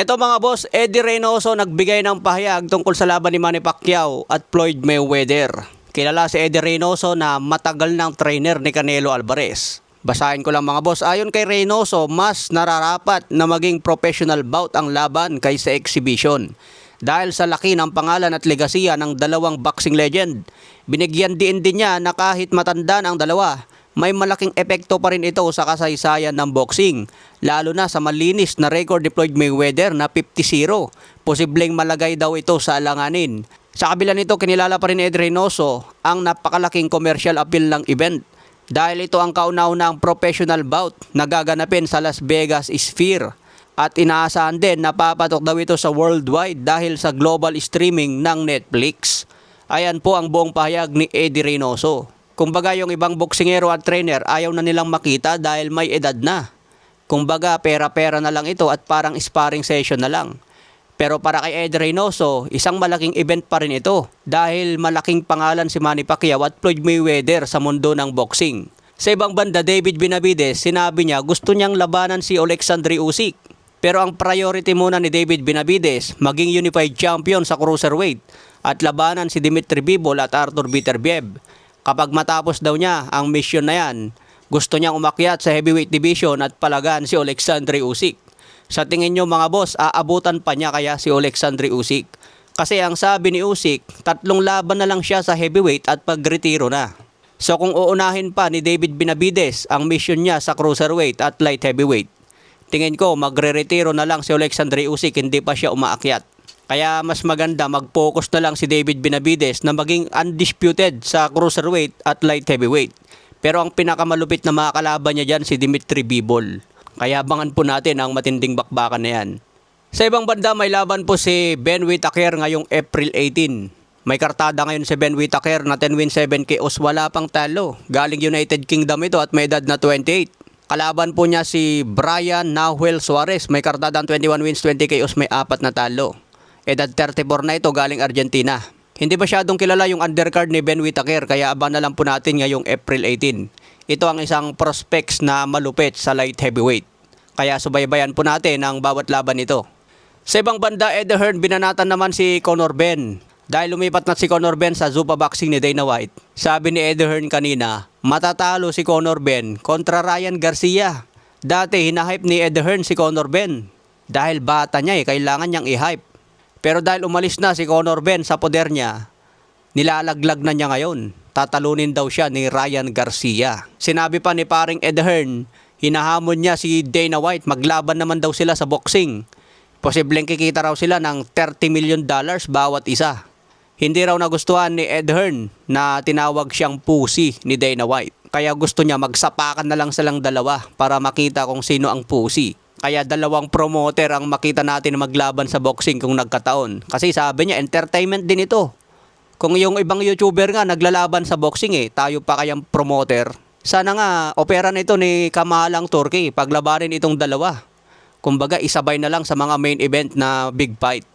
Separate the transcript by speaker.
Speaker 1: Ito mga boss, Eddie Reynoso nagbigay ng pahayag tungkol sa laban ni Manny Pacquiao at Floyd Mayweather. Kilala si Eddie Reynoso na matagal ng trainer ni Canelo Alvarez. Basahin ko lang mga boss, ayon kay Reynoso, mas nararapat na maging professional bout ang laban kaysa exhibition. Dahil sa laki ng pangalan at legasiya ng dalawang boxing legend, binigyan din niya na kahit matanda ang dalawa, may malaking epekto pa rin ito sa kasaysayan ng boxing, lalo na sa malinis na record ni Floyd Mayweather na 50-0. Posibleng malagay daw ito sa alanganin. Sa kabila nito, kinilala pa rin ni Eddie Reynoso ang napakalaking commercial appeal ng event dahil ito ang kauna-unahang professional bout na gaganapin sa Las Vegas Sphere at inaasahan din na papatok daw ito sa worldwide dahil sa global streaming ng Netflix. Ayan po ang buong pahayag ni Eddie Reynoso. Kumbaga yung ibang boksingero at trainer ayaw na nilang makita dahil may edad na. Kumbaga pera-pera na lang ito at parang sparring session na lang. Pero para kay Eddie Reynoso, isang malaking event pa rin ito dahil malaking pangalan si Manny Pacquiao at Floyd Mayweather sa mundo ng boxing. Sa ibang banda, David Benavidez, sinabi niya gusto niyang labanan si Alexandre Usyk. Pero ang priority muna ni David Benavidez, maging unified champion sa cruiserweight at labanan si Dmitry Bivol at Arthur Beterbiev. Kapag matapos daw niya ang mission na yan, gusto niyang umakyat sa heavyweight division at palagan si Alexandre Usyk. Sa tingin nyo mga boss, aabutan pa niya kaya si Alexandre Usyk? Kasi ang sabi ni Usyk, 3 laban na lang siya sa heavyweight at pagretiro na. So kung uunahin pa ni David Benavidez ang mission niya sa cruiserweight at light heavyweight, tingin ko magre-retiro na lang si Alexandre Usyk, hindi pa siya umaakyat. Kaya mas maganda mag-focus na lang si David Benavidez na maging undisputed sa cruiserweight at light heavyweight. Pero ang pinakamalupit na mga kalaban niya dyan si Dmitry Bivol. Kaya abangan po natin ang matinding bakbakan na yan. Sa ibang banda may laban po si Ben Whittaker ngayong April 18. May kartada ngayon si Ben Whittaker na 10 wins 7 KOs, wala pang talo. Galing United Kingdom ito at may edad na 28. Kalaban po niya si Brian Nahuel Suarez. May kartada 21 wins 20 KOs, may 4 na talo. Edad 34 na ito, galing Argentina. Hindi masyadong kilala yung undercard ni Ben Whittaker kaya abangan na lang po natin ngayong April 18. Ito ang isang prospects na malupit sa light heavyweight. Kaya subaybayan po natin ang bawat laban nito. Sa ibang banda, Eddie Hearn binanatan naman si Conor Benn. Dahil lumipat na si Conor Benn sa Zuffa Boxing ni Dana White. Sabi ni Eddie Hearn kanina, matatalo si Conor Benn kontra Ryan Garcia. Dati hinahype ni Eddie Hearn si Conor Benn. Dahil bata niya kailangan niyang i-hype. Pero dahil umalis na si Conor Benn sa poder niya, nilalaglag na niya ngayon. Tatalunin daw siya ni Ryan Garcia. Sinabi pa ni paring Eddie Hearn, hinahamon niya si Dana White, maglaban naman daw sila sa boxing. Posibleng kikita raw sila ng $30 million bawat isa. Hindi raw nagustuhan ni Eddie Hearn na tinawag siyang pussy ni Dana White. Kaya gusto niya magsapakan na lang silang dalawa para makita kung sino ang pussy. Kaya dalawang promoter ang makita natin na maglaban sa boxing kung nagkataon. Kasi sabi niya, entertainment din ito. Kung yung ibang YouTuber nga naglalaban sa boxing tayo pa kayang promoter. Sana nga, opera na ito ni Kamahalang Turkey, paglabanin itong dalawa. Kumbaga, isabay na lang sa mga main event na big fight.